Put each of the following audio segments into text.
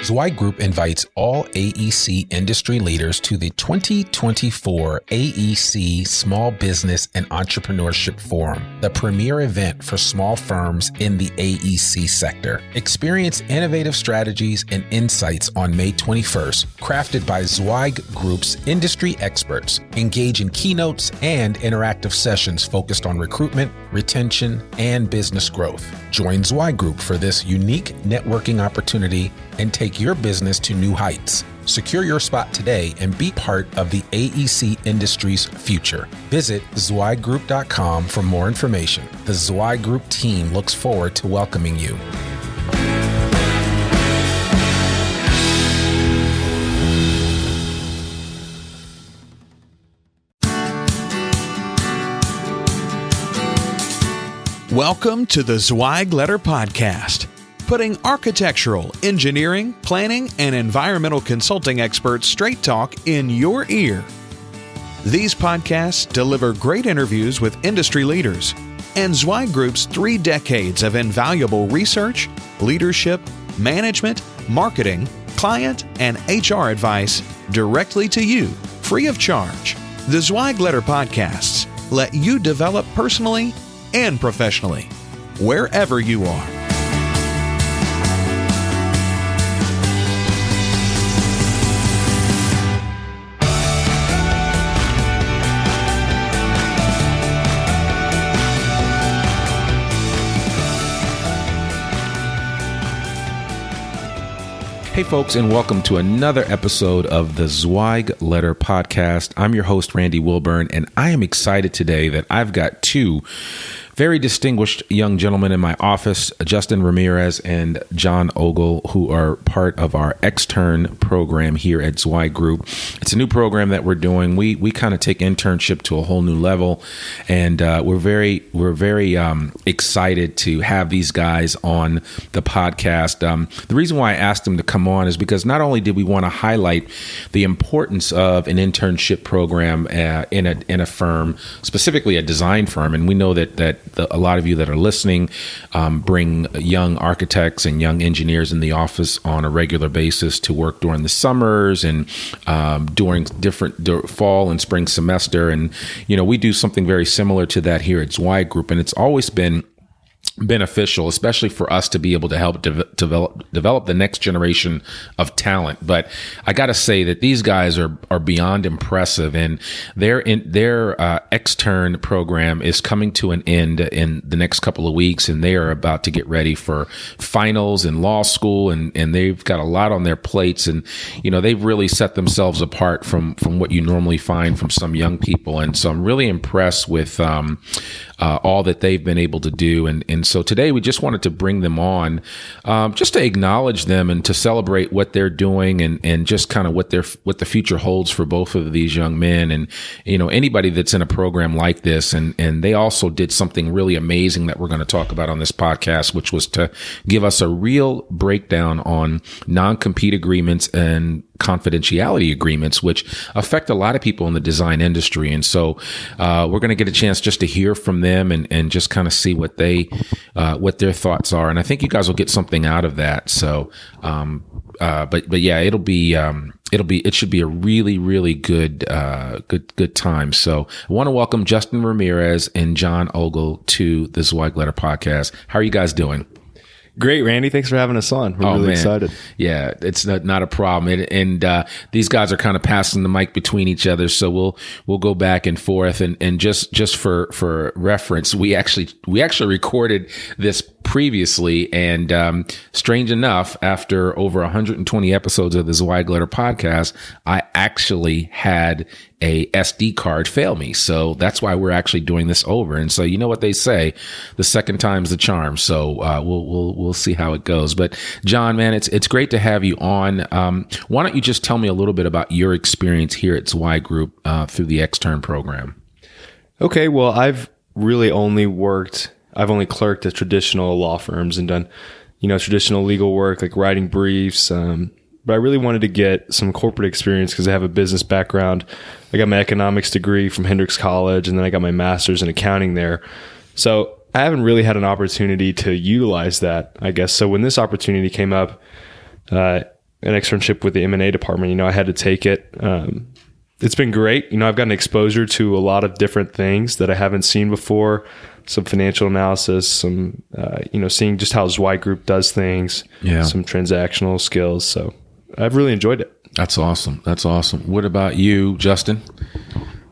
Zweig Group invites all AEC industry leaders to the 2024 AEC Small Business and Entrepreneurship Forum, the premier event for small firms in the AEC sector. Experience innovative strategies and insights on May 21st, crafted by Zweig Group's industry experts. Engage in keynotes and interactive sessions focused on recruitment, retention, and business growth. Join Zweig Group for this unique networking opportunity and take your business to new heights. Secure your spot today and be part of the AEC industry's future. Visit zweiggroup.com for more information. The Zweig Group team looks forward to welcoming you. Welcome to the Zweig Letter Podcast, putting architectural, engineering, planning, and environmental consulting experts straight talk in your ear. These podcasts deliver great interviews with industry leaders and Zweig Group's 3 decades of invaluable research, leadership, management, marketing, client, and HR advice directly to you, free of charge. The Zweig Letter Podcasts let you develop personally and professionally, wherever you are. Hey folks, and welcome to another episode of the Zweig Letter Podcast. I'm your host, Randy Wilburn, and I am excited today that I've got 2 very distinguished young gentlemen in my office, Justin Ramirez and John Ogle, who are part of our Extern program here at Zweig Group. It's a new program that we're doing. We kind of take internship to a whole new level, and we're very excited to have these guys on the podcast. The reason why I asked them to come on is because not only did we want to highlight the importance of an internship program in a firm, specifically a design firm, and we know that a lot of you that are listening bring young architects and young engineers in the office on a regular basis to work during the summers and during fall and spring semester. And, we do something very similar to that here at Zweig Group. And it's always been beneficial, especially for us to be able to help develop the next generation of talent. But I got to say that these guys are beyond impressive, and their Extern program is coming to an end in the next couple of weeks, and they are about to get ready for finals in law school, and they've got a lot on their plates, and they've really set themselves apart from what you normally find from some young people. And so I'm really impressed with all that they've been able to do. And so today we just wanted to bring them on just to acknowledge them and to celebrate what they're doing and just kind of what the future holds for both of these young men and, anybody that's in a program like this. And they also did something really amazing that we're going to talk about on this podcast, which was to give us a real breakdown on non-compete agreements and confidentiality agreements, which affect a lot of people in the design industry. And so we're going to get a chance just to hear from them and just kind of see what their thoughts are. And I think you guys will get something out of that. So, but yeah, it should be a really, really good time. So I want to welcome Justin Ramirez and John Ogle to the Zweig Letter Podcast. How are you guys doing? Great, Randy. Thanks for having us on. We're really excited. Yeah, it's not a problem. And these guys are kind of passing the mic between each other, so we'll go back and forth. And just for reference, we actually recorded this previously, and strange enough, after over 120 episodes of the Zweig Letter Podcast, I actually had a SD card fail me. So that's why we're actually doing this over. And so you know what they say, the second time's the charm. So we'll see how it goes. But John, man, it's great to have you on. Why don't you just tell me a little bit about your experience here at Zweig Group through the Extern program? Okay, well, I've only clerked at traditional law firms and done, traditional legal work like writing briefs. But I really wanted to get some corporate experience because I have a business background. I got my economics degree from Hendrix College, and then I got my master's in accounting there. So I haven't really had an opportunity to utilize that, I guess. So when this opportunity came up, an externship with the M&A department. I had to take it. It's been great. I've gotten exposure to a lot of different things that I haven't seen before. Some financial analysis, some, seeing just how Zweig Group does things, some transactional skills. So I've really enjoyed it. That's awesome. That's awesome. What about you, Justin?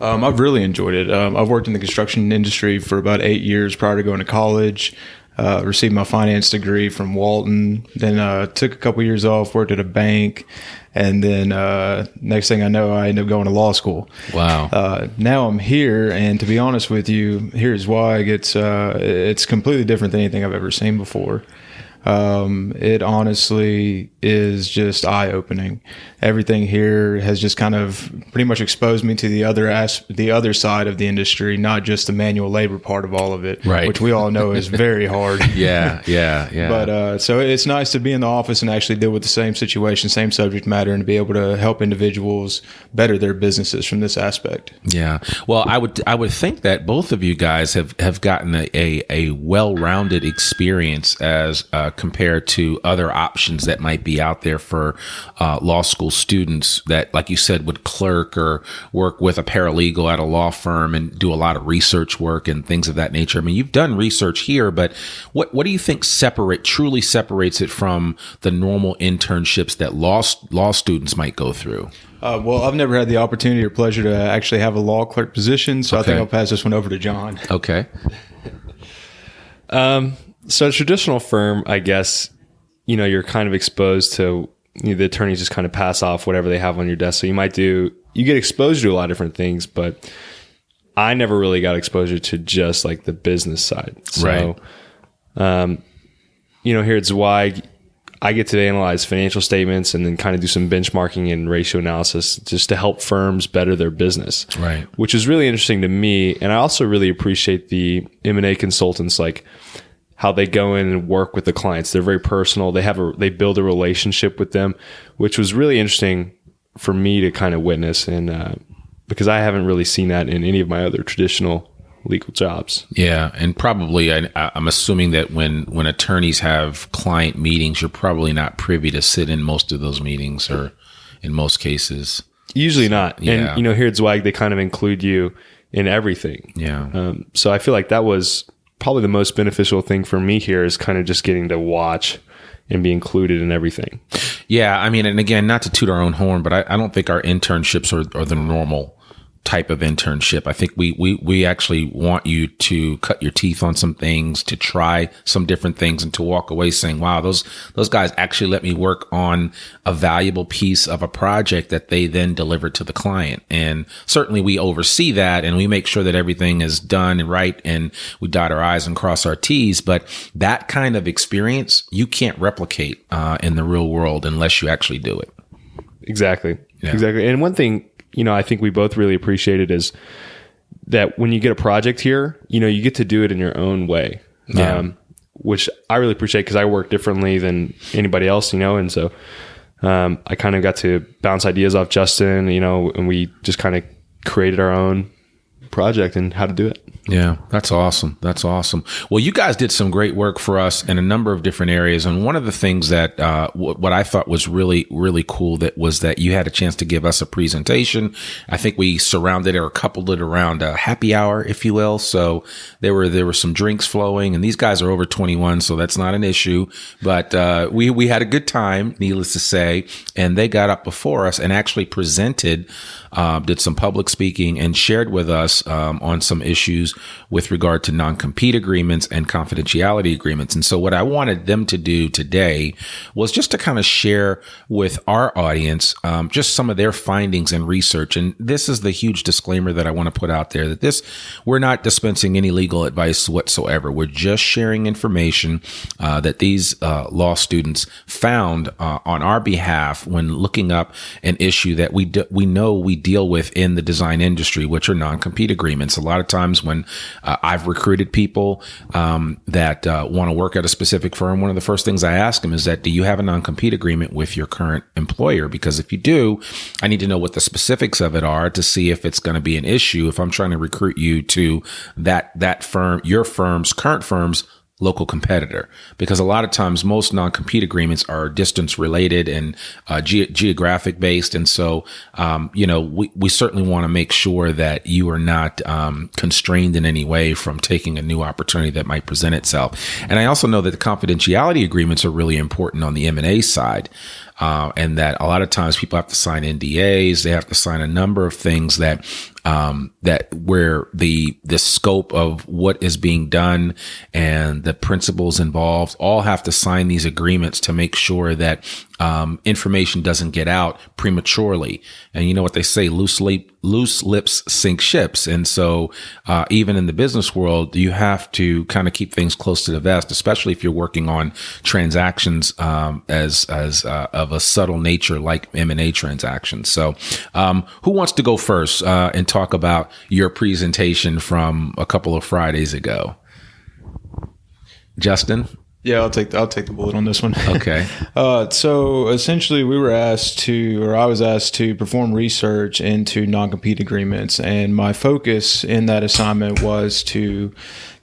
I've really enjoyed it. I've worked in the construction industry for about 8 years prior to going to college. Received my finance degree from Walton. Then took a couple years off, worked at a bank. And then next thing I know, I ended up going to law school. Wow. Now I'm here, and to be honest with you, here at Zweig, it's completely different than anything I've ever seen before. It honestly is just eye-opening. Everything here has just kind of pretty much exposed me to the other side of the industry, not just the manual labor part of all of it, right, which we all know is very hard. Yeah. But so it's nice to be in the office and actually deal with the same situation, same subject matter, and to be able to help individuals better their businesses from this aspect. Yeah. Well, I would think that both of you guys have gotten a well-rounded experience as compared to other options that might be out there for law school students that, like you said, would clerk or work with a paralegal at a law firm and do a lot of research work and things of that nature. I mean, you've done research here, but what do you think truly separates it from the normal internships that law students might go through? Well, I've never had the opportunity or pleasure to actually have a law clerk position, so Okay. I think I'll pass this one over to John. Okay. So a traditional firm, I guess, you're kind of exposed to the attorneys just kind of pass off whatever they have on your desk. So you get exposure to a lot of different things, but I never really got exposure to just like the business side. So, Right. Here at Zweig, I get to analyze financial statements and then kind of do some benchmarking and ratio analysis just to help firms better their business. Right. Which is really interesting to me. And I also really appreciate the M&A consultants, like how they go in and work with the clients. They're very personal. They build a relationship with them, which was really interesting for me to kind of witness. And because I haven't really seen that in any of my other traditional legal jobs. Yeah, and probably I'm assuming that when attorneys have client meetings, you're probably not privy to sit in most of those meetings, or in most cases. Usually not. Yeah. And here at Zweig, they kind of include you in everything. Yeah. So I feel like that was probably the most beneficial thing for me here, is kind of just getting to watch and be included in everything. Yeah, I mean, and again, not to toot our own horn, but I don't think our internships are the normal type of internship. I think we actually want you to cut your teeth on some things, to try some different things, and to walk away saying, wow, those guys actually let me work on a valuable piece of a project that they then delivered to the client. And certainly we oversee that, and we make sure that everything is done and right, and we dot our I's and cross our T's. But that kind of experience you can't replicate in the real world unless you actually do it. Exactly. Yeah. Exactly. And one thing, I think we both really appreciated is that when you get a project here, you get to do it in your own way, which I really appreciate, because I work differently than anybody else, and so I kind of got to bounce ideas off Justin, and we just kind of created our own project and how to do it. Yeah, that's awesome. That's awesome. Well, you guys did some great work for us in a number of different areas. And one of the things that what I thought was really, really cool was that you had a chance to give us a presentation. I think we surrounded it or coupled it around a happy hour, if you will. So there were some drinks flowing, and these guys are over 21, so that's not an issue. But we had a good time, needless to say. And they got up before us and actually presented, did some public speaking, and shared with us on some issues with regard to non-compete agreements and confidentiality agreements. And so what I wanted them to do today was just to kind of share with our audience just some of their findings and research. And this is the huge disclaimer that I want to put out there, that we're not dispensing any legal advice whatsoever. We're just sharing information that these law students found on our behalf when looking up an issue that we know we deal with in the design industry, which are non-compete agreements. A lot of times when I've recruited people that want to work at a specific firm, one of the first things I ask them is that, do you have a non-compete agreement with your current employer? Because if you do, I need to know what the specifics of it are to see if it's going to be an issue if I'm trying to recruit you to that firm, your firm's current firm's local competitor, because a lot of times most non-compete agreements are distance related and geographic based. And so, we certainly want to make sure that you are not constrained in any way from taking a new opportunity that might present itself. And I also know that the confidentiality agreements are really important on the M&A side. And that a lot of times people have to sign NDAs. They have to sign a number of things that where the scope of what is being done and the principles involved all have to sign these agreements to make sure that information doesn't get out prematurely. And you know what they say, loose lips sink ships. And so even in the business world, you have to kind of keep things close to the vest, especially if you're working on transactions as of a subtle nature like M&A transactions. So who wants to go first and talk about your presentation from a couple of Fridays ago? Justin? Yeah, I'll take the bullet on this one. Okay. So essentially, I was asked to perform research into non-compete agreements, and my focus in that assignment was to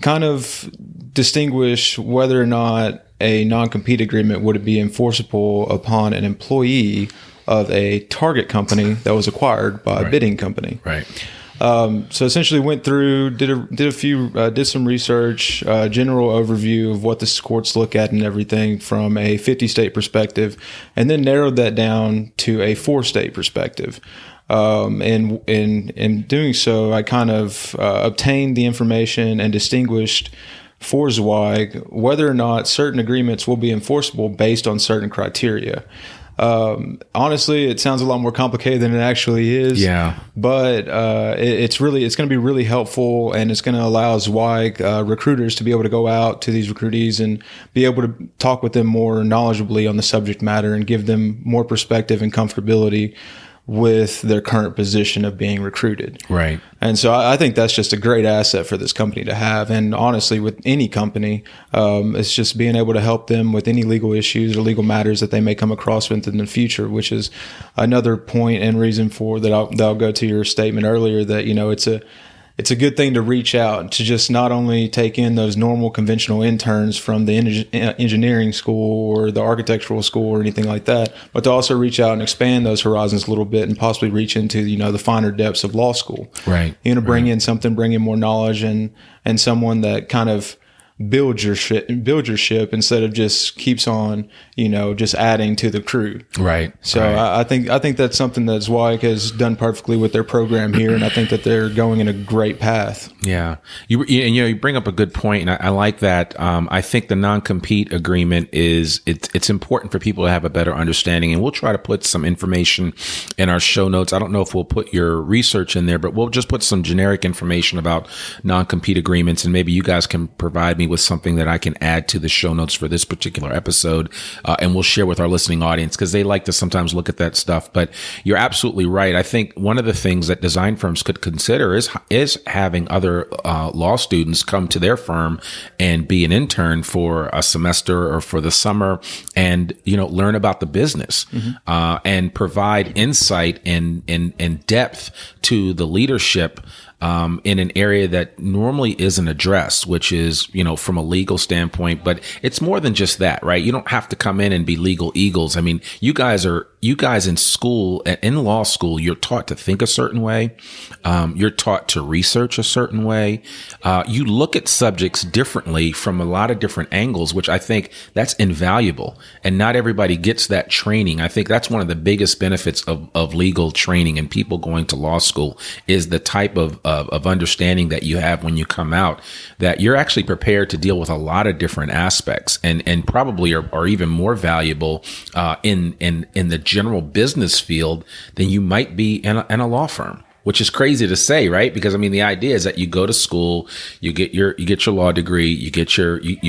kind of distinguish whether or not a non-compete agreement would be enforceable upon an employee of a target company that was acquired by a bidding company. Right. So essentially went through, did some research, general overview of what the courts look at and everything from a 50-state perspective, and then narrowed that down to a 4-state perspective. And in doing so, I kind of obtained the information and distinguished for Zweig whether or not certain agreements will be enforceable based on certain criteria. Honestly, it sounds a lot more complicated than it actually is. Yeah. But it's going to be really helpful, and it's going to allow Zweig recruiters to be able to go out to these recruitees and be able to talk with them more knowledgeably on the subject matter and give them more perspective and comfortability with their current position of being recruited. Right. And so I think that's just a great asset for this company to have. And honestly, with any company, it's just being able to help them with any legal issues or legal matters that they may come across with in the future, which is another point and reason for that I'll go to your statement earlier that, it's a good thing to reach out to just not only take in those normal conventional interns from the engineering school or the architectural school or anything like that, but to also reach out and expand those horizons a little bit and possibly reach into, the finer depths of law school. Right. Bring in more knowledge and someone that kind of build your ship instead of just keeps on, just adding to the crew. Right. So right. I think that's something that Zweig has done perfectly with their program here, and I think that they're going in a great path. Yeah. You bring up a good point, and I like that. I think the non-compete agreement it's important for people to have a better understanding, and we'll try to put some information in our show notes. I don't know if we'll put your research in there, but we'll just put some generic information about non-compete agreements, and maybe you guys can provide me with something that I can add to the show notes for this particular episode, and we'll share with our listening audience because they like to sometimes look at that stuff. But you're absolutely right. I think one of the things that design firms could consider is having other law students come to their firm and be an intern for a semester or for the summer, and learn about the business, and provide insight and depth to the leadership in an area that normally isn't addressed, which is, from a legal standpoint, but it's more than just that, right? You don't have to come in and be legal eagles. I mean, you guys in school, in law school, you're taught to think a certain way. You're taught to research a certain way. You look at subjects differently from a lot of different angles, which I think that's invaluable. And not everybody gets that training. I think that's one of the biggest benefits of legal training and people going to law school is the type of understanding that you have when you come out, that you're actually prepared to deal with a lot of different aspects and probably are even more valuable in the general business field than you might be in a law firm. Which is crazy to say, right? Because the idea is that you go to school, you get your law degree, you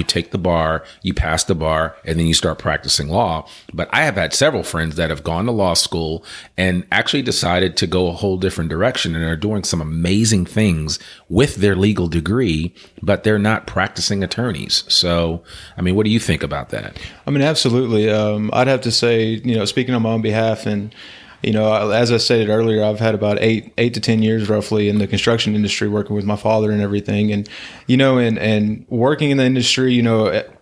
take the bar, you pass the bar, and then you start practicing law. But I have had several friends that have gone to law school and actually decided to go a whole different direction and are doing some amazing things with their legal degree, but they're not practicing attorneys. So, what do you think about that? Absolutely. I'd have to say, speaking on my own behalf and as I stated earlier, I've had about eight to 10 years roughly in the construction industry, working with my father and everything. And, and working in the industry,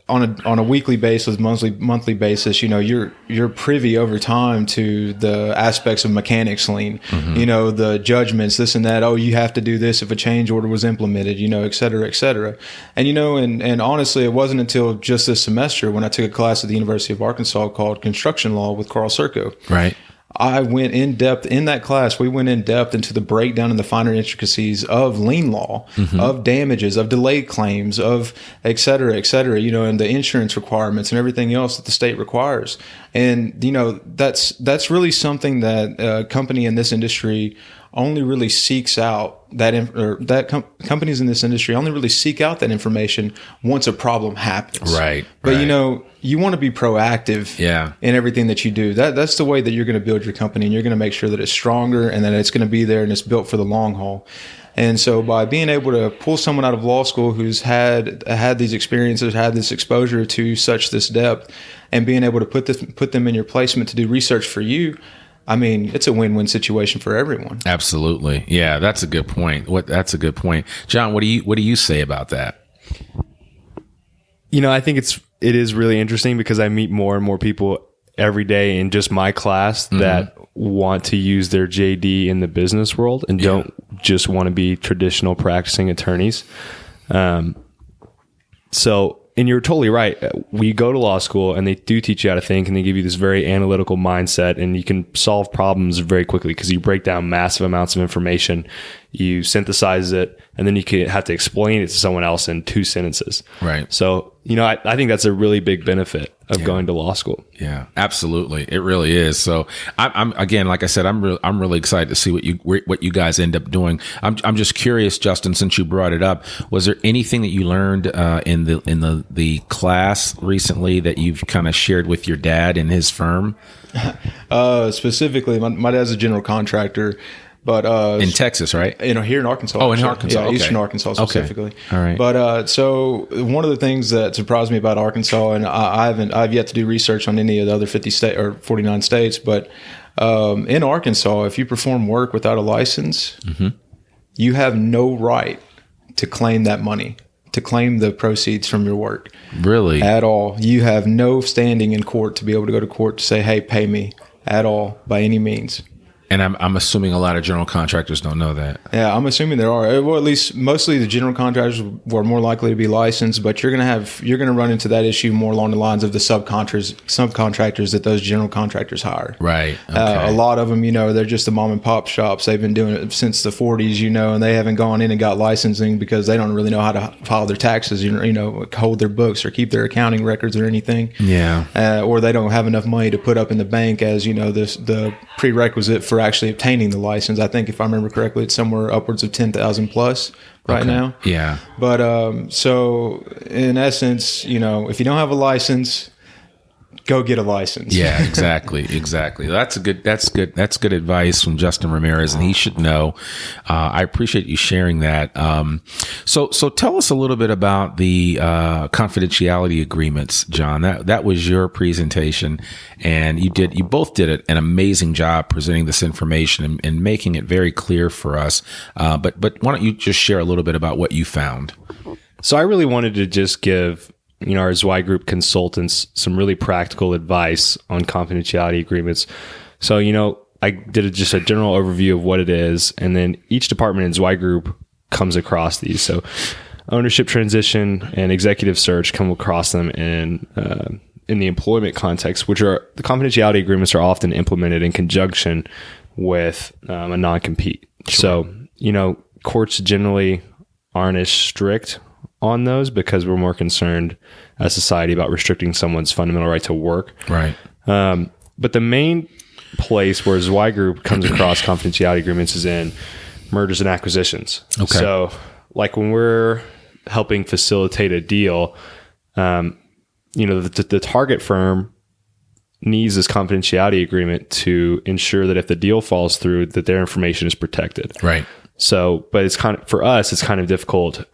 on a weekly basis, monthly basis, you're privy over time to the aspects of mechanics lien, the judgments, this and that. Oh, you have to do this if a change order was implemented, et cetera, et cetera. And, and honestly, it wasn't until just this semester when I took a class at the University of Arkansas called Construction Law with Carl Serco. Right. I went in depth in that class. We went in depth into the breakdown and the finer intricacies of lien law, of damages, of delayed claims, of et cetera, and the insurance requirements and everything else that the state requires. And, that's really something that a company in this industry only really seeks out companies in this industry only really seek out that information once a problem happens. Right. But, you want to be proactive in everything that you do. That's the way that you're going to build your company, and you're going to make sure that it's stronger and that it's going to be there and it's built for the long haul. And so by being able to pull someone out of law school who's had these experiences, had this exposure to this depth, and being able to put them in your placement to do research for you, I mean, it's a win-win situation for everyone. Absolutely. Yeah, that's a good point. That's a good point. John, what do you say about that? I think it is really interesting because I meet more and more people every day in just my class that want to use their JD in the business world and don't just want to be traditional practicing attorneys. And you're totally right. We go to law school and they do teach you how to think, and they give you this very analytical mindset, and you can solve problems very quickly because you break down massive amounts of information, you synthesize it, and then you can have to explain it to someone else in 2 sentences. Right. So, I think that's a really big benefit of going to law school. Yeah, absolutely. It really is. So I'm again, like I said, I'm really excited to see what you guys end up doing. I'm just curious, Justin, since you brought it up, was there anything that you learned in the class recently that you've kind of shared with your dad and his firm? Specifically, my dad's a general contractor. But in Texas, right? Here in Arkansas. Oh, in Arkansas. Yeah, okay. Eastern Arkansas specifically. Okay. All right. But so one of the things that surprised me about Arkansas, and I've yet to do research on any of the other 50 state or 49 states, but in Arkansas, if you perform work without a license, you have no right to claim that money, to claim the proceeds from your work. Really? At all. You have no standing in court to be able to go to court to say, hey, pay me at all by any means. And I'm assuming a lot of general contractors don't know that. Yeah, I'm assuming there are. Well, at least mostly the general contractors were more likely to be licensed, but you're going to run into that issue more along the lines of the subcontractors that those general contractors hire. Right. Okay. A lot of them, they're just the mom and pop shops. They've been doing it since the 40s, and they haven't gone in and got licensing because they don't really know how to file their taxes, hold their books or keep their accounting records or anything. Yeah. Or they don't have enough money to put up in the bank as, the prerequisite for actually obtaining the license. I think if I remember correctly, it's somewhere upwards of 10,000 plus right now. Yeah. But so in essence, if you don't have a license, go get a license. Yeah, exactly. That's good advice from Justin Ramirez, and he should know. I appreciate you sharing that. So tell us a little bit about the confidentiality agreements, John. That was your presentation, and you both did an amazing job presenting this information and making it very clear for us. But why don't you just share a little bit about what you found? So I really wanted to just give our Zweig Group consultants some really practical advice on confidentiality agreements. So, I did just a general overview of what it is, and then each department in Zweig Group comes across these. So ownership transition and executive search come across them in the employment context, which are the confidentiality agreements are often implemented in conjunction with a non-compete. Sure. So, courts generally aren't as strict on those because we're more concerned as society about restricting someone's fundamental right to work. Right. But the main place where Zweig Group comes across confidentiality agreements is in mergers and acquisitions. Okay. So like when we're helping facilitate a deal, the target firm needs this confidentiality agreement to ensure that if the deal falls through, that their information is protected. Right. So, but it's for us, it's kind of difficult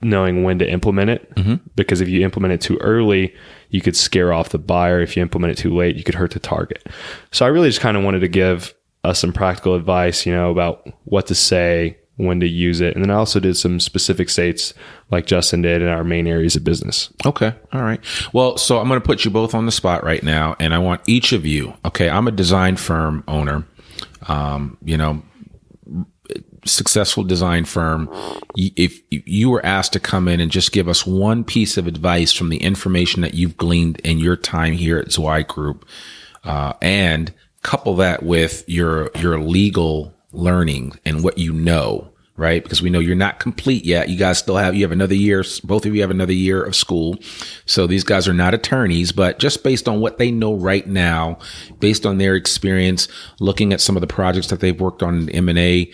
knowing when to implement it, because if you implement it too early, you could scare off the buyer. If you implement it too late, you could hurt the target. So I really just kind of wanted to give us some practical advice, about what to say, when to use it. And then I also did some specific states like Justin did in our main areas of business. Okay. All right. Well, so I'm going to put you both on the spot right now, and I want each of you, okay, I'm a design firm owner, successful design firm. If you were asked to come in and just give us one piece of advice from the information that you've gleaned in your time here at Zweig Group, and couple that with your legal learning and what you know, right? Because we know you're not complete yet. You guys still have another year. Both of you have another year of school. So these guys are not attorneys, but just based on what they know right now, based on their experience, looking at some of the projects that they've worked on in the M&A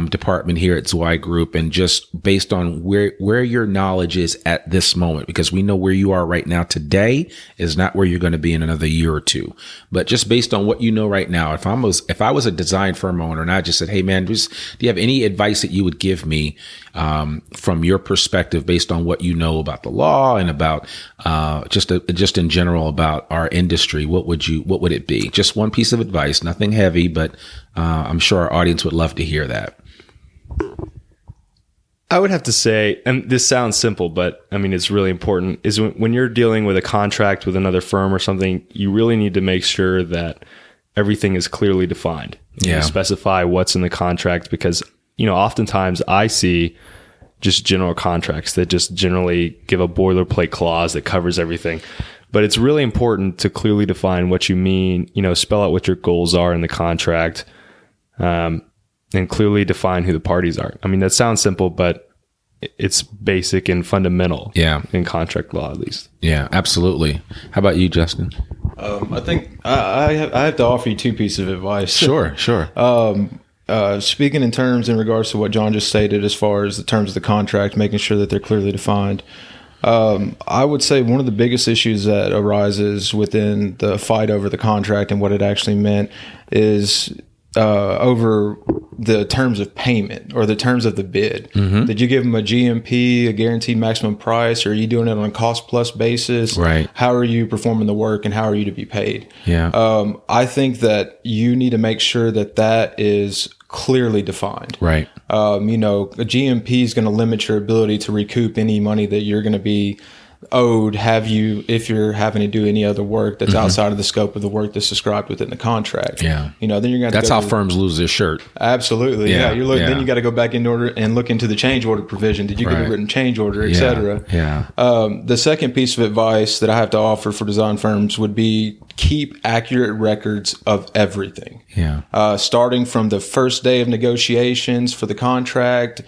department here at Zweig Group, and just based on where your knowledge is at this moment, because we know where you are right now today is not where you're going to be in another year or two. But just based on what you know right now, if I was a design firm owner and I just said, hey man, do you have any advice that you would give me from your perspective based on what you know about the law and about just in general about our industry, what would it be? Just one piece of advice, nothing heavy, but I'm sure our audience would love to hear that. I would have to say, and this sounds simple, but I mean, it's really important, is when you're dealing with a contract with another firm or something, you really need to make sure that everything is clearly defined. You specify what's in the contract, because, oftentimes I see just general contracts that just generally give a boilerplate clause that covers everything. But it's really important to clearly define what you mean, spell out what your goals are in the contract, and clearly define who the parties are. I mean, that sounds simple, but it's basic and fundamental in contract law, at least. Yeah, absolutely. How about you, Justin? I think I have to offer you two pieces of advice. Sure. Speaking in regards to what John just stated, as far as the terms of the contract, making sure that they're clearly defined. I would say one of the biggest issues that arises within the fight over the contract and what it actually meant is over the terms of payment or the terms of the bid. Did you give them a GMP, a guaranteed maximum price, or are you doing it on a cost plus basis? Right. How are you performing the work and how are you to be paid? Yeah. I think that you need to make sure that is clearly defined. Right. A GMP is going to limit your ability to recoup any money that you're going to be owed if you're having to do any other work that's outside of the scope of the work that's described within the contract. Yeah. Then you're going to That's how firms lose their shirt. Absolutely. Yeah. Then you got to go back in order and look into the change order provision. Did you get a written change order, et cetera? Yeah. The second piece of advice that I have to offer for design firms would be keep accurate records of everything. Yeah. Starting from the first day of negotiations for the contract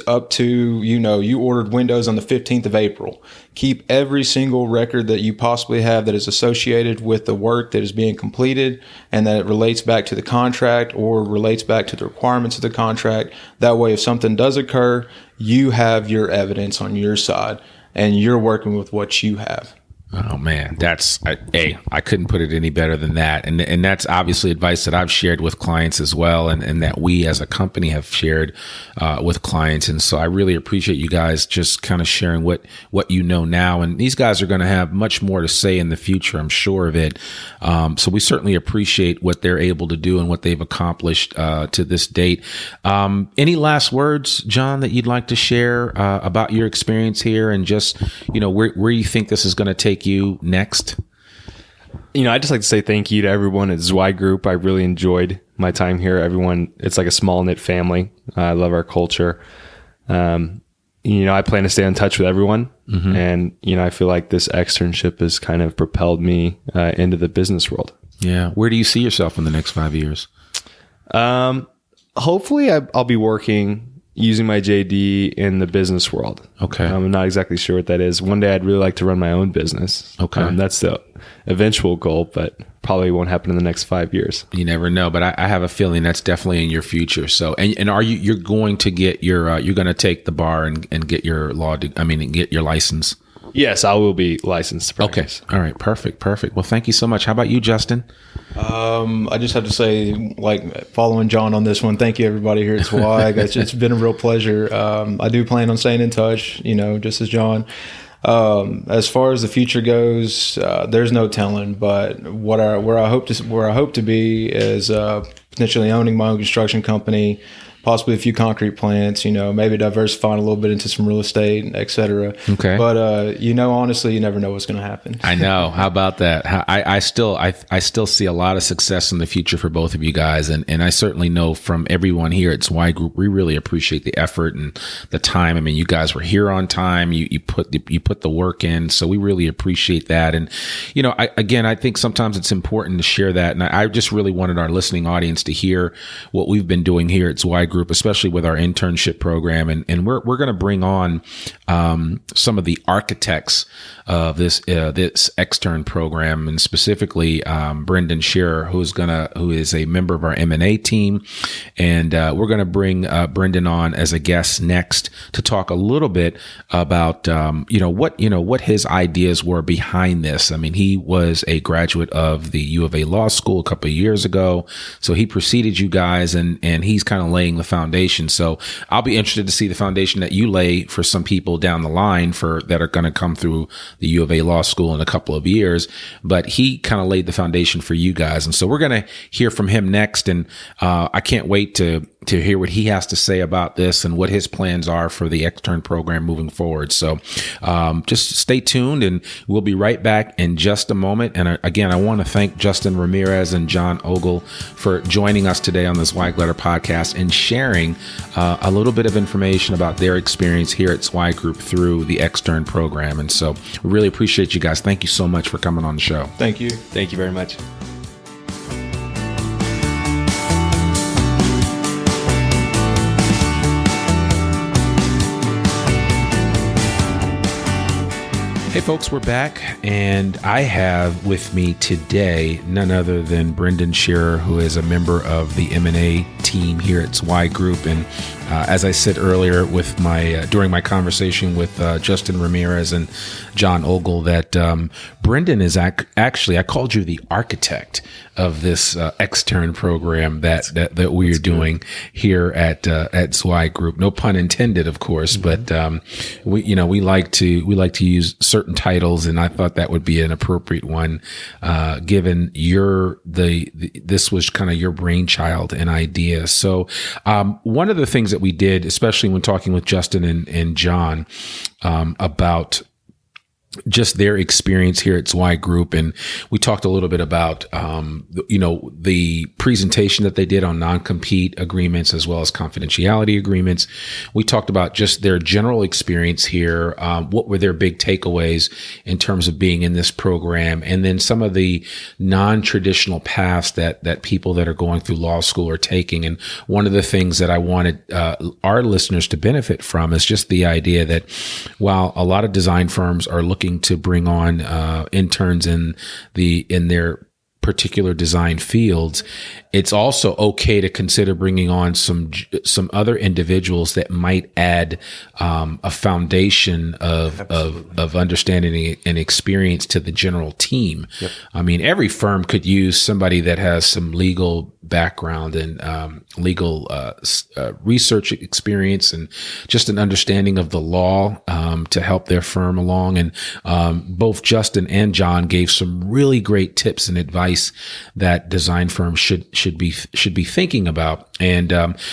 up to, you ordered windows on the 15th of April. Keep every single record that you possibly have that is associated with the work that is being completed and that it relates back to the contract or relates back to the requirements of the contract. That way, if something does occur, you have your evidence on your side and you're working with what you have. Oh man, I couldn't put it any better than that. And that's obviously advice that I've shared with clients as well. And that we as a company have shared, with clients. And so I really appreciate you guys just kind of sharing what you know now. And these guys are going to have much more to say in the future. I'm sure of it. So we certainly appreciate what they're able to do and what they've accomplished, to this date. Any last words, John, that you'd like to share, about your experience here and just, where you think this is going to take you next? I'd just like to say thank you to everyone at Zweig Group. I really enjoyed my time here. Everyone, it's like a small knit family. I love our culture. I plan to stay in touch with everyone. And, I feel like this externship has kind of propelled me into the business world. Yeah. Where do you see yourself in the next 5 years? Hopefully I'll be working using my JD in the business world. Okay. I'm not exactly sure what that is. One day I'd really like to run my own business. Okay. That's the eventual goal, but probably won't happen in the next 5 years. You never know, but I have a feeling that's definitely in your future. So, and are you're going to get your, you're going to take the bar and get your get your license? Yes, I will be licensed to practice. Okay. All right. Perfect. Well, thank you so much. How about you, Justin? I just have to say, like, following John on this one, thank you everybody here at Zweig. It's been a real pleasure. I do plan on staying in touch, just as John. As far as the future goes, there's no telling, but where I hope to be is potentially owning my own construction company, possibly a few concrete plants, maybe diversifying a little bit into some real estate, et cetera. Okay. But, honestly, you never know what's going to happen. I know. How about that? I still see a lot of success in the future for both of you guys. And I certainly know from everyone here at Zweig Group, we really appreciate the effort and the time. I mean, you guys were here on time. You put the work in. So we really appreciate that. And, I think sometimes it's important to share that. And I just really wanted our listening audience to hear what we've been doing here at Zweig Group, especially with our internship program. And we're going to bring on some of the architects of this Extern program, and specifically Brenden Sherrer, who is a member of our M&A team, and we're going to bring Brenden on as a guest next to talk a little bit about what his ideas were behind this. I mean, he was a graduate of the U of A Law School a couple of years ago, so he preceded you guys, and he's kind of laying the foundation. So I'll be interested to see the foundation that you lay for some people down the line that are going to come through the U of A Law School in a couple of years. But he kind of laid the foundation for you guys. And so we're going to hear from him next. And I can't wait to hear what he has to say about this and what his plans are for the Extern program moving forward. So just stay tuned, and we'll be right back in just a moment. And again, I want to thank Justin Ramirez and John Ogle for joining us today on the Zweig Letter podcast and sharing a little bit of information about their experience here at Zweig Group through the Extern program. And so we really appreciate you guys. Thank you so much for coming on the show. Thank you. Thank you very much. Hey folks, we're back, and I have with me today none other than Brenden Sherrer, who is a member of the M&A team here at Zweig Group. And as I said earlier with during my conversation with Justin Ramirez and John Ogle, that Brenden is actually, I called you the architect of this Extern program that we are doing here at Zweig Group. No pun intended, of course, but we like to use certain titles, and I thought that would be an appropriate one, given this was kind of your brainchild and idea. So one of the things that we did, especially when talking with Justin and John about just their experience here at Zweig Group. And we talked a little bit about, the presentation that they did on non-compete agreements as well as confidentiality agreements. We talked about just their general experience here. What were their big takeaways in terms of being in this program? And then some of the non-traditional paths that people that are going through law school are taking. And one of the things that I wanted our listeners to benefit from is just the idea that while a lot of design firms are looking to bring on interns in their particular design fields, it's also okay to consider bringing on some other individuals that might add a foundation of understanding and experience to the general team. Yep. I mean, every firm could use somebody that has some legal background and legal research experience and just an understanding of the law to help their firm along. And both Justin and John gave some really great tips and advice that design firms should be thinking about. And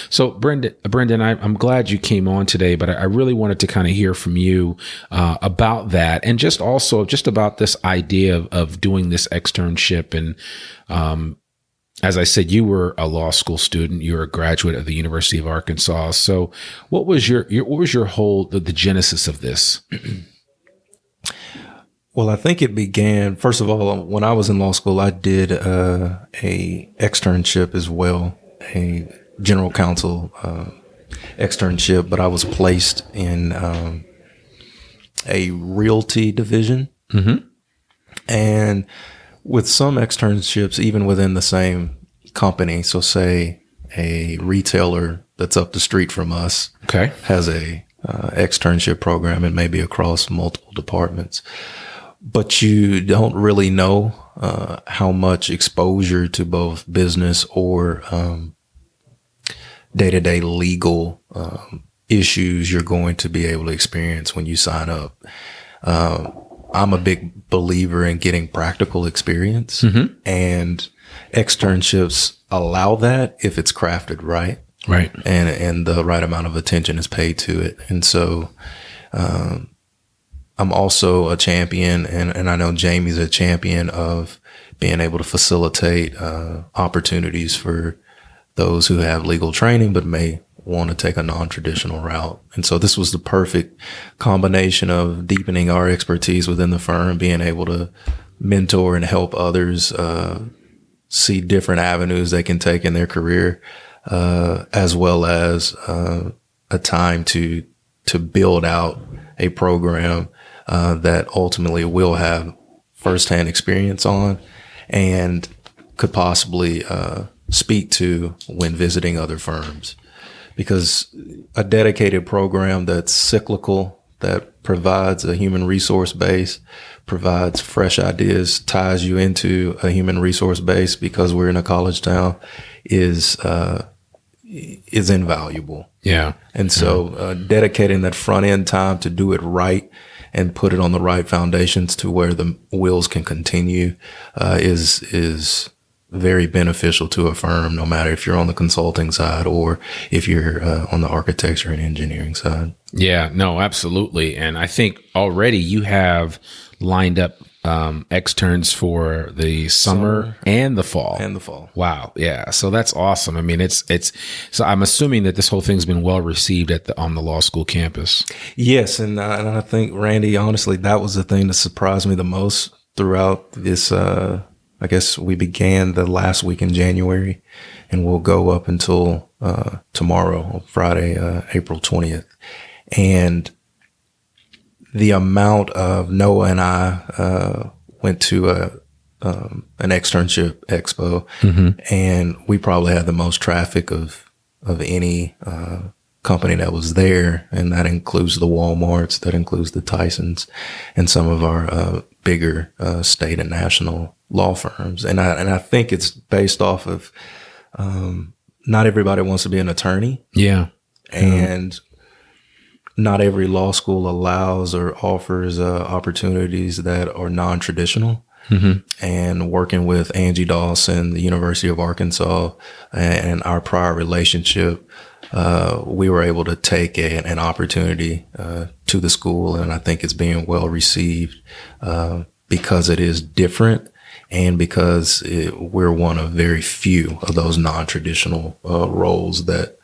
so Brenden, I'm glad you came on today, but I really wanted to kind of hear from you about that, and just also just about this idea of doing this externship. And as I said, you were a law school student. You were a graduate of the University of Arkansas. So what was your the genesis of this? Well, I think it began, first of all, when I was in law school, I did a externship as well, a general counsel externship, but I was placed in a realty division. Mm-hmm. And with some externships, even within the same company, so say a retailer that's up the street from us has a externship program and maybe across multiple departments. But you don't really know how much exposure to both business or day-to-day legal issues you're going to be able to experience when you sign up. I'm a big believer in getting practical experience, and externships allow that if it's crafted right. Right. And the right amount of attention is paid to it. And so, I'm also a champion, and I know Jamie's a champion of being able to facilitate, opportunities for those who have legal training, but may want to take a non-traditional route. And so this was the perfect combination of deepening our expertise within the firm, being able to mentor and help others, see different avenues they can take in their career, as well as a time to build out a program that ultimately will have firsthand experience on and could possibly speak to when visiting other firms. Because a dedicated program that's cyclical, that provides a human resource base, provides fresh ideas, ties you into a human resource base because we're in a college town, is invaluable. Yeah. And so dedicating that front end time to do it right and put it on the right foundations to where the wheels can continue is very beneficial to a firm, no matter if you're on the consulting side or if you're on the architecture and engineering side. Yeah, no, absolutely. And I think already you have lined up externs for the summer and the fall. Wow. Yeah. So that's awesome. I mean, it's so I'm assuming that this whole thing's been well received on the law school campus. Yes. And I think, Randy, honestly, that was the thing that surprised me the most throughout this, I guess we began the last week in January, and we'll go up until tomorrow, Friday, April 20th. And the amount of Noah and I went to an externship expo, and we probably had the most traffic of any company that was there, and that includes the Walmarts, that includes the Tysons, and some of our bigger state and national law firms. And I think it's based off of not everybody wants to be an attorney. Yeah. And not every law school allows or offers opportunities that are non-traditional. And working with Angie Dawson, the University of Arkansas, and our prior relationship, we were able to take an opportunity to the school, and I think it's being well received because it is different and because we're one of very few of those non-traditional roles that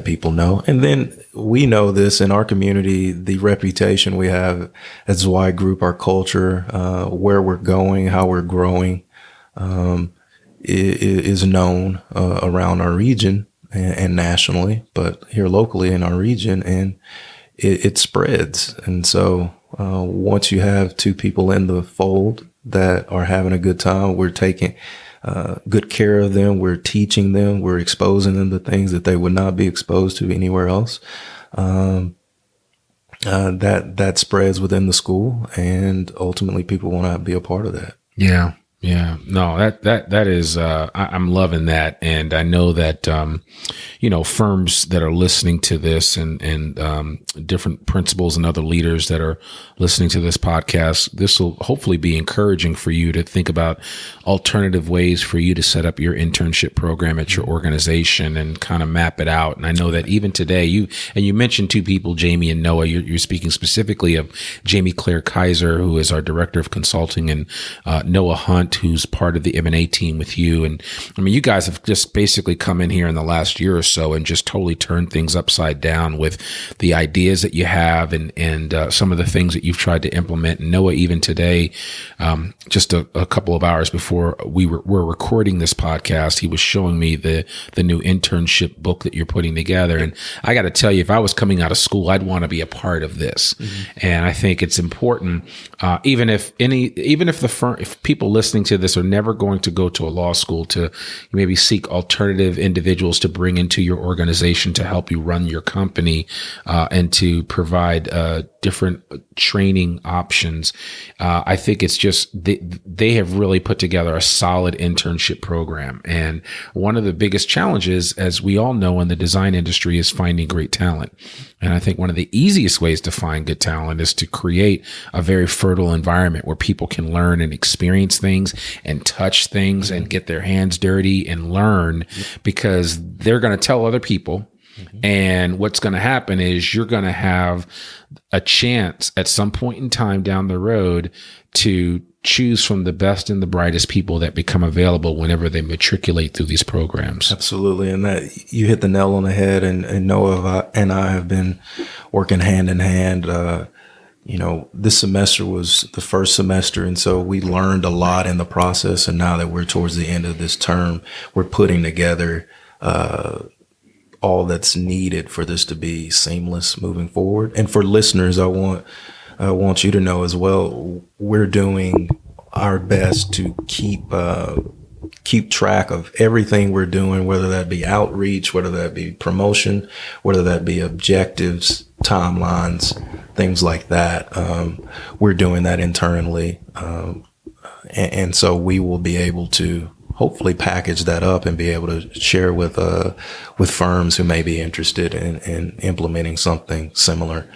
people know. And then we know this in our community, the reputation we have at Zweig Group, our culture, where we're going, how we're growing, is known around our region and nationally, but here locally in our region, and it spreads. And so once you have two people in the fold that are having a good time, we're taking good care of them. We're teaching them. We're exposing them to things that they would not be exposed to anywhere else. That spreads within the school, and ultimately people want to be a part of that. Yeah. Yeah, no, that is, I'm loving that. And I know that, firms that are listening to this and different principals and other leaders that are listening to this podcast, this will hopefully be encouraging for you to think about alternative ways for you to set up your internship program at your organization and kind of map it out. And I know that even today you mentioned two people, Jamie and Noah. You're speaking specifically of Jamie Claire Kaiser, who is our director of consulting, and Noah Hunt, who's part of the M&A team with you. And I mean, you guys have just basically come in here in the last year or so and just totally turned things upside down with the ideas that you have and some of the things that you've tried to implement. And Noah, even today, just a couple of hours before we're recording this podcast, he was showing me the new internship book that you're putting together. And I got to tell you, if I was coming out of school, I'd want to be a part of this. Mm-hmm. And I think it's important, even if people listening listening to this are never going to go to a law school to maybe seek alternative individuals to bring into your organization to help you run your company, and to provide different training options. I think it's just they have really put together a solid internship program. And one of the biggest challenges, as we all know in the design industry, is finding great talent. And I think one of the easiest ways to find good talent is to create a very fertile environment where people can learn and experience things and touch things and get their hands dirty and learn, because they're going to tell other people. And what's going to happen is you're going to have a chance at some point in time down the road to choose from the best and the brightest people that become available whenever they matriculate through these programs. Absolutely. And that you hit the nail on the head, and Noah and I have been working hand in hand. This semester was the first semester, and so we learned a lot in the process. And now that we're towards the end of this term, we're putting together all that's needed for this to be seamless moving forward. And for listeners, I want you to know as well, we're doing our best to keep track of everything we're doing, whether that be outreach, whether that be promotion, whether that be objectives, timelines, things like that. We're doing that internally. And so we will be able to hopefully package that up and be able to share with firms who may be interested in implementing something similar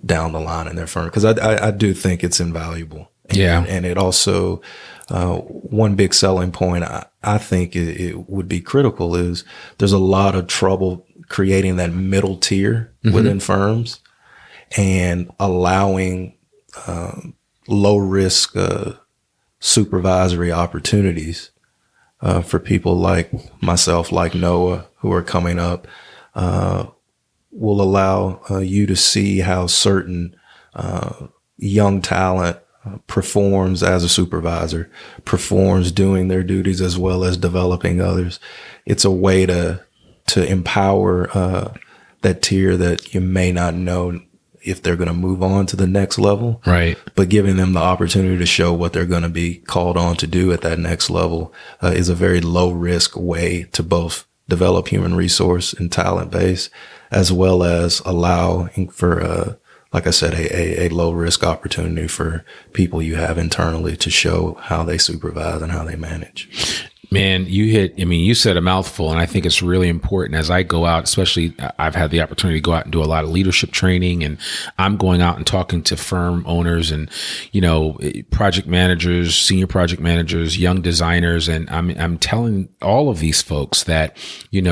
down the line in their firm, because I do think it's invaluable. And it also one big selling point I think it would be critical is there's a lot of trouble creating that middle tier within firms and allowing low risk supervisory opportunities for people like myself, like Noah, who are coming up, will allow you to see how certain young talent performs as a supervisor, performs doing their duties as well as developing others. It's a way to empower that tier that you may not know if they're going to move on to the next level, right? But giving them the opportunity to show what they're going to be called on to do at that next level is a very low risk way to both develop human resource and talent base, as well as allowing for, like I said, a low risk opportunity for people you have internally to show how they supervise and how they manage. Man, you said a mouthful, and I think it's really important as I go out, especially I've had the opportunity to go out and do a lot of leadership training, and I'm going out and talking to firm owners and, project managers, senior project managers, young designers. And I'm telling all of these folks that, you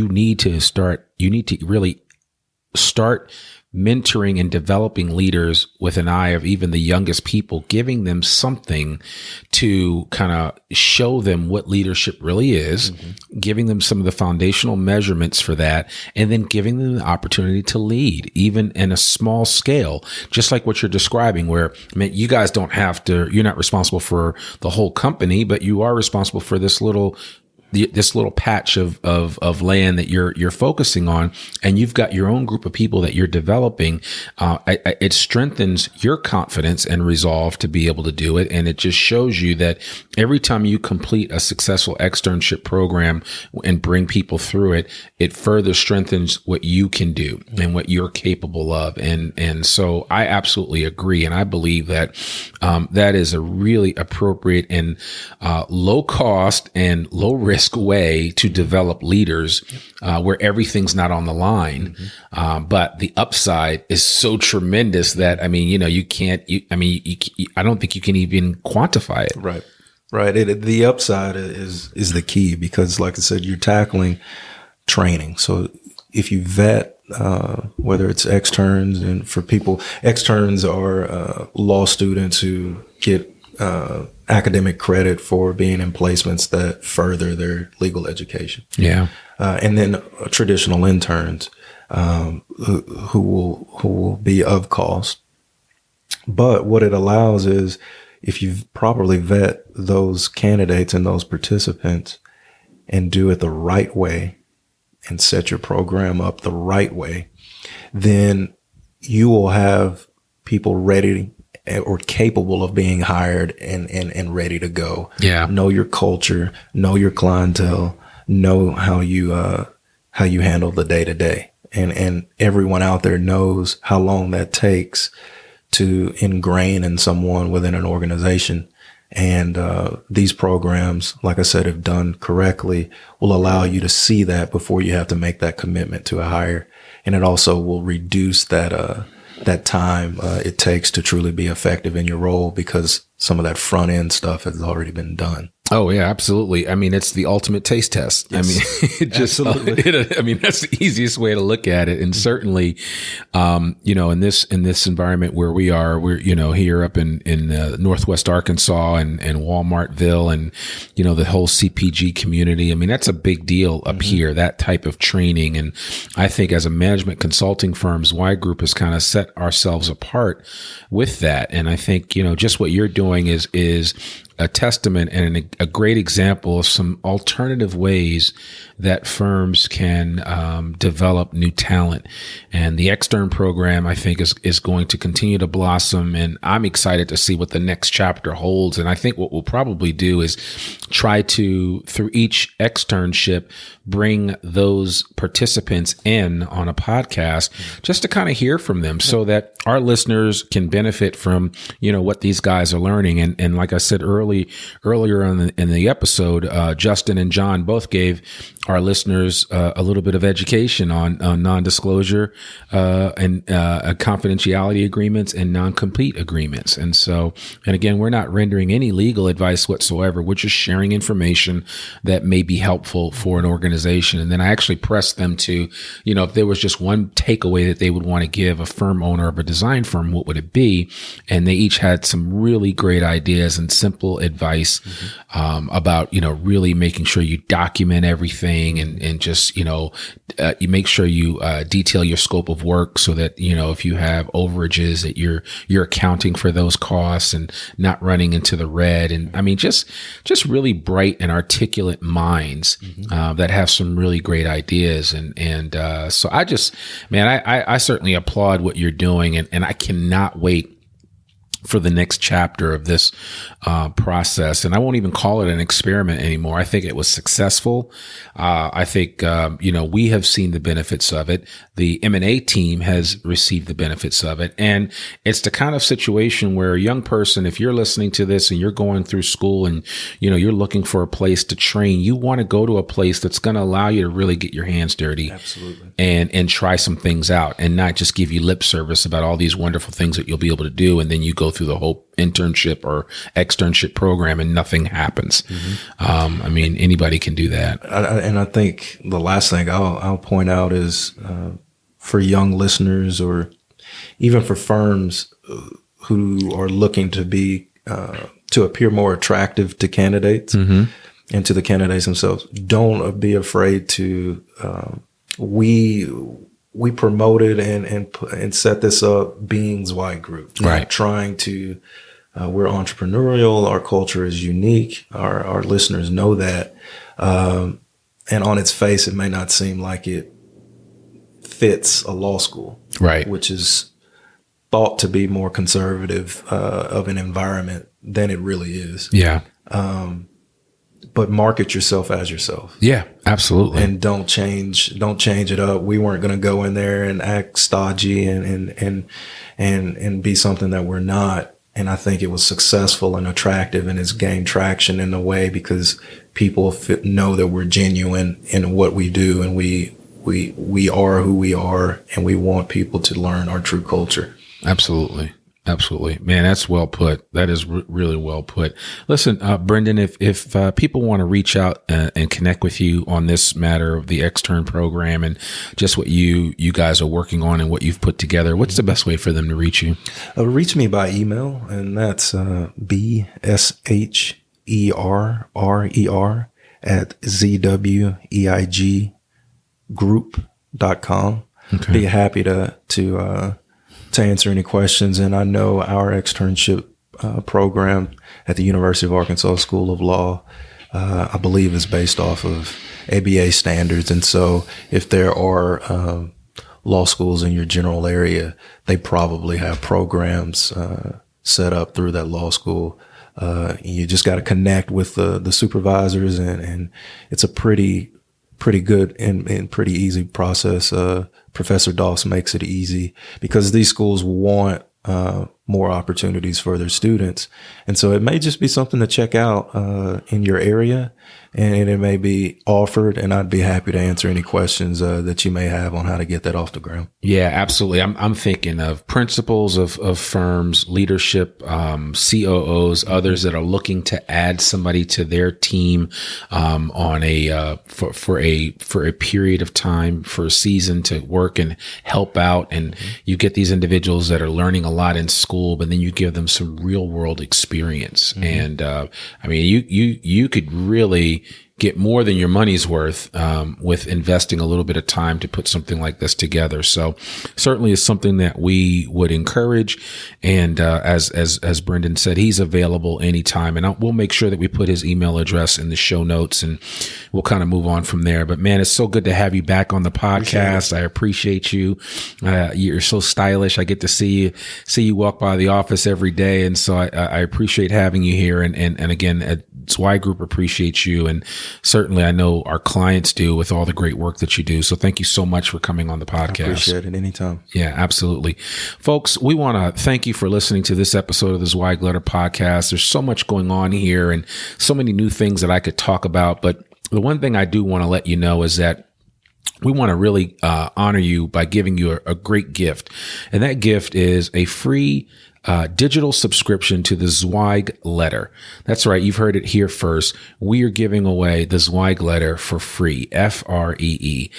need to really start mentoring and developing leaders with an eye of even the youngest people, giving them something to kind of show them what leadership really is, giving them some of the foundational measurements for that, and then giving them the opportunity to lead, even in a small scale, just like what you're describing, where, you guys don't have to, you're not responsible for the whole company, but you are responsible for this little patch of land that you're focusing on, and you've got your own group of people that you're developing. It strengthens your confidence and resolve to be able to do it. And it just shows you that every time you complete a successful externship program and bring people through it, it further strengthens what you can do and what you're capable of. And so I absolutely agree. And I believe that, that is a really appropriate and, low cost and low risk way to develop leaders, where everything's not on the line. But the upside is so tremendous that, you can't, I don't think you can even quantify it. Right. The upside is the key, because like I said, you're tackling training. So if you vet, whether it's externs, and for people, externs are law students who get academic credit for being in placements that further their legal education. Yeah. And then traditional interns, who will be of cost. But what it allows is, if you properly vet those candidates and those participants and do it the right way and set your program up the right way, then you will have people ready or capable of being hired and ready to go. Yeah. Know your culture, know your clientele, know how you handle the day to day. And everyone out there knows how long that takes to ingrain in someone within an organization. And these programs, like I said, if done correctly, will allow you to see that before you have to make that commitment to a hire. And it also will reduce that time it takes to truly be effective in your role, because some of that front end stuff has already been done. Oh yeah, absolutely. I mean, it's the ultimate taste test. Yes. I mean, it just, I mean, that's the easiest way to look at it. And certainly, in this environment where we're, here up in Northwest Arkansas and Walmartville and, the whole CPG community. I mean, that's a big deal up here, that type of training. And I think as a management consulting firm, Zweig Group has kind of set ourselves apart with that. And I think, just what you're doing is a testament and a great example of some alternative ways that firms can develop new talent. And the Extern program, I think, is going to continue to blossom. And I'm excited to see what the next chapter holds. And I think what we'll probably do is try to, through each externship, bring those participants in on a podcast just to kind of hear from them so that our listeners can benefit from, what these guys are learning. And like I said earlier in the episode, Justin and John both gave our listeners a little bit of education on non-disclosure and confidentiality agreements and non-compete agreements. And again, we're not rendering any legal advice whatsoever. We're just sharing information that may be helpful for an organization. And then I actually pressed them to, if there was just one takeaway that they would want to give a firm owner of a design firm, what would it be? And they each had some really great ideas and simple advice about, really making sure you document everything and just, you make sure you detail your scope of work so that, if you have overages that you're accounting for those costs and not running into the red. And I mean, just really bright and articulate minds that have some really great ideas. And so I certainly applaud what you're doing, and I cannot wait for the next chapter of this process. And I won't even call it an experiment anymore. I think it was successful. I think, we have seen the benefits of it. The M&A team has received the benefits of it. And it's the kind of situation where a young person, if you're listening to this and you're going through school and, you're looking for a place to train, you want to go to a place that's going to allow you to really get your hands dirty. Absolutely. And try some things out and not just give you lip service about all these wonderful things that you'll be able to do. And then you go through the whole internship or externship program and nothing happens. I mean, anybody can do that. And I think the last thing I'll point out is for young listeners or even for firms who are looking to be to appear more attractive to candidates and to the candidates themselves, don't be afraid to we promoted and set this up being Zweig Group. Right. Trying to, we're entrepreneurial. Our culture is unique. Our listeners know that. And on its face, it may not seem like it fits a law school. Right. Which is thought to be more conservative, of an environment than it really is. Yeah. But market yourself as yourself. Yeah, absolutely. And don't change it up. We weren't going to go in there and act stodgy and be something that we're not. And I think it was successful and attractive, and it's gained traction in a way because people know that we're genuine in what we do, and we are who we are, and we want people to learn our true culture. Absolutely. Absolutely. Man, that's well put. That is really well put. Listen, Brenden, if people want to reach out and connect with you on this matter of the Extern program and just what you guys are working on and what you've put together, what's the best way for them to reach you? Reach me by email, and that's bsherrer at zweigroup.com. Okay. Be happy to answer any questions. And I know our externship program at the University of Arkansas School of Law, I believe, is based off of ABA standards. And so if there are law schools in your general area, they probably have programs set up through that law school. You just got to connect with the supervisors, and it's a pretty good and pretty easy process. Professor Doss makes it easy because these schools want more opportunities for their students. And so it may just be something to check out in your area, and it may be offered, and I'd be happy to answer any questions that you may have on how to get that off the ground. Yeah, absolutely. I'm thinking of principals of firms, leadership, COOs, others that are looking to add somebody to their team on for a period of time, for a season, to work and help out. And you get these individuals that are learning a lot in school, but then you give them some real world experience. And I mean, you could really get more than your money's worth with investing a little bit of time to put something like this together. So certainly is something that we would encourage. And as Brenden said, he's available anytime. And we'll make sure that we put his email address in the show notes, and we'll kind of move on from there. But man, it's so good to have you back on the podcast. I appreciate you. You're so stylish. I get to see you walk by the office every day. And so I appreciate having you here. And again, Zweig Group appreciates you, and certainly I know our clients do, with all the great work that you do. So thank you so much for coming on the podcast. I appreciate it anytime. Yeah, absolutely. Folks, we want to thank you for listening to this episode of the Zweig Letter Podcast. There's so much going on here and so many new things that I could talk about. But the one thing I do want to let you know is that we want to really honor you by giving you a great gift. And that gift is a free digital subscription to the Zweig Letter. That's right. You've heard it here first. We are giving away the Zweig Letter for free, FREE.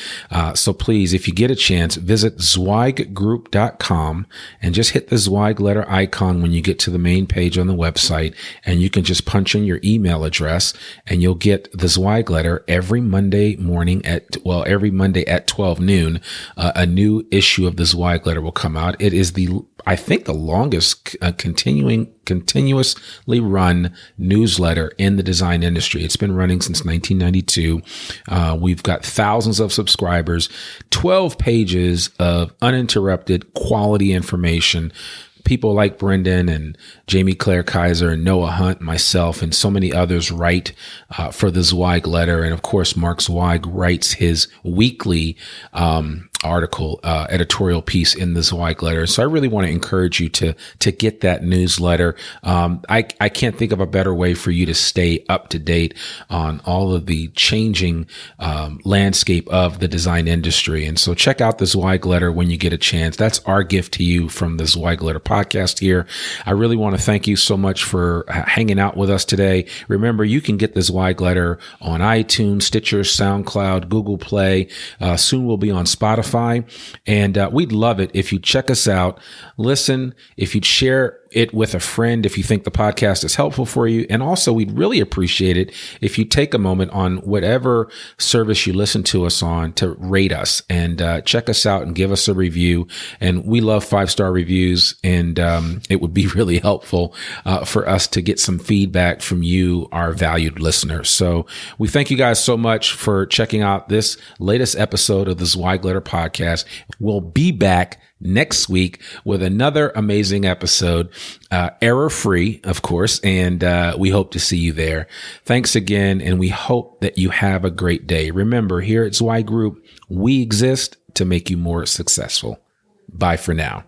So please, if you get a chance, visit zweiggroup.com and just hit the Zweig Letter icon when you get to the main page on the website, and you can just punch in your email address, and you'll get the Zweig Letter every Monday morning every Monday at 12 noon. A new issue of the Zweig Letter will come out. It is I think the longest continuously run newsletter in the design industry. It's been running since 1992. We've got thousands of subscribers, 12 pages of uninterrupted quality information. People like Brenden and Jamie Claire Kaiser and Noah Hunt, myself, and so many others write for the Zweig Letter. And of course, Mark Zweig writes his weekly editorial piece in the Zweig Letter. So I really want to encourage you to get that newsletter. I can't think of a better way for you to stay up to date on all of the changing landscape of the design industry. And so check out the Zweig Letter when you get a chance. That's our gift to you from the Zweig Letter podcast here. I really want to thank you so much for hanging out with us today. Remember, you can get the Zweig Letter on iTunes, Stitcher, SoundCloud, Google Play. Soon we'll be on Spotify. And we'd love it if you check us out, listen, if you'd share it with a friend if you think the podcast is helpful for you. And also, we'd really appreciate it if you take a moment on whatever service you listen to us on to rate us and check us out and give us a review. And we love 5-star reviews, and it would be really helpful for us to get some feedback from you, our valued listeners. So we thank you guys so much for checking out this latest episode of the Zweig Letter podcast. We'll be back next week with another amazing episode, error-free, of course, and we hope to see you there. Thanks again, and we hope that you have a great day. Remember, here at Zweig Group, we exist to make you more successful. Bye for now.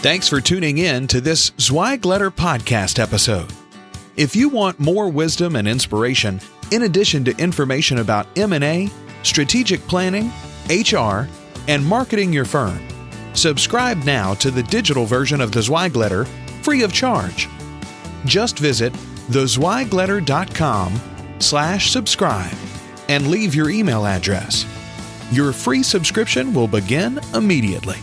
Thanks for tuning in to this Zweig Letter podcast episode. If you want more wisdom and inspiration, in addition to information about M&A, strategic planning, HR, and marketing your firm, subscribe now to the digital version of the Zweig Letter free of charge. Just visit thezweigletter.com/subscribe and leave your email address. Your free subscription will begin immediately.